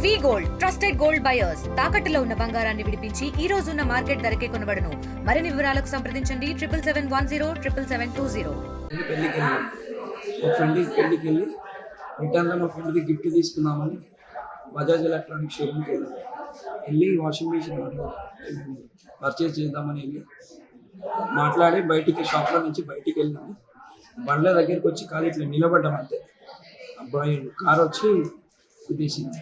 వి gold trusted gold buyers తాకట్టులో ఉన్న బంగారాన్ని విడిపించి ఈ రోజు ఉన్న మార్కెట్ ధరకే కొనబడును. మరిన్ని వివరాలకు సంప్రదించండి 7710772020. పెళ్ళికి వెళ్ళాం. మా ఫ్రెండ్ పెళ్ళికి వెళ్ళి రిటర్న్లో మా ఫ్రెండ్కి గిఫ్ట్ తీసుకుందామని బజాజ్ ఎలక్ట్రానిక్ షోరూమ్కి వెళ్ళి వాషింగ్ మిషన్ పర్చేస్ చేద్దామని మాట్లాడి షాప్లో నుంచి బయటికి వెళ్ళినాము. బండ్ల దగ్గరికి వచ్చి ఖాళీ ఇట్లా నిలబడ్డాం అంతే. అబ్బాయి కార్ వచ్చి గుద్దేసింది.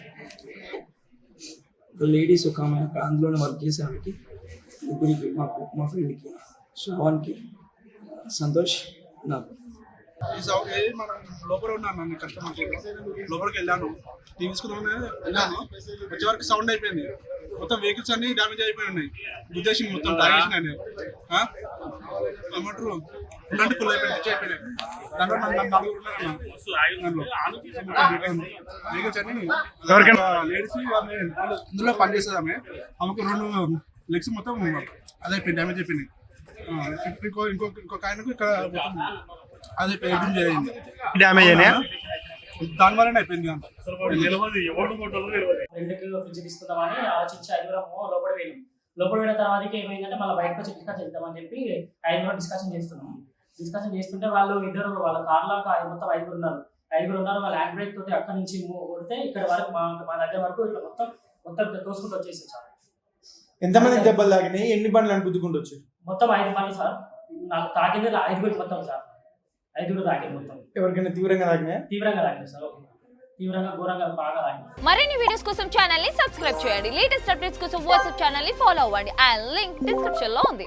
లేడీస్ ఒక ఆమె అక్కడ అందులోనే వర్క్ చేసే ఆమెకి ముగ్గురికి మా ఫ్రెండ్కి శ్రావణ్కి సంతోష్ నాకు మనం లోపల ఉన్నాను. నన్ను కస్టమర్ లోపలికి వెళ్ళాను, టీవీ తీసుకుందామని వెళ్ళాను. వచ్చే వరకు సౌండ్ అయిపోయింది. మొత్తం వెహికల్స్ అన్ని డ్యామేజ్ అయిపోయి ఉన్నాయి. గుద్దేసి మొత్తం తాగేసిన ఏమంటారు ఇలాంటి ఫుల్ అయిపోయింది అయిపోయినాయి. దాంట్లో వెహికల్స్ అన్ని లేడీస్ ఇందులో పనిచేస్తుంది ఆమెకు 2 లెగ్స్ మొత్తం అదైపోయింది, డ్యామేజ్ అయిపోయినాయి. ఇంకొక ఆయనకు ఇక్కడ మొత్తం అది జరిగింది, డ్యామేజ్ అయినా దాని వల్లనే అయిపోయింది. ఫ్రెండ్కి ఫ్రిడ్జ్ తీసుకుందామని ఆలోచించి 5 లోపల వెళ్ళిన తర్వాత ఏమైందంటే మళ్ళీ బయటకు వచ్చి డిస్కస్ చేద్దామని చెప్పి 5 డిస్కషన్ చేస్తుంటే వాళ్ళు ఇద్దరు వాళ్ళ కార్లో మొత్తం 5 ఉన్నారు. వాళ్ళ హ్యాండ్ బ్రేక్ తోటి అక్కడి నుంచి కొడితే ఇక్కడ వరకు మా దగ్గర వరకు ఇట్లా మొత్తం తోసుకుంటూ వచ్చేసి సార్. ఎంతమంది దెబ్బలు తాగినాయి? ఎన్ని బండ్లు అని గుద్దుకుంటూ వచ్చారు? మొత్తం 5 బండ్లు సార్. నాకు తాకింది 5 మొత్తం సార్. 5 తాకింది మొత్తం. ఎవరికైనా తీవ్రంగా తాకినాయి? తీవ్రంగా తాకింది సార్. తీవ్రంగా ఘోరంగా బాగా తాకింది. మరిన్ని వీడియోస్ కోసం ఛానల్ ని సబ్స్క్రైబ్ చేయండి. లేటెస్ట్ అప్డేట్స్ కోసం వాట్సాప్ ఛానల్ ని ఫాలో అవ్వండి. ఆ లింక్ డిస్క్రిప్షన్ లో ఉంది.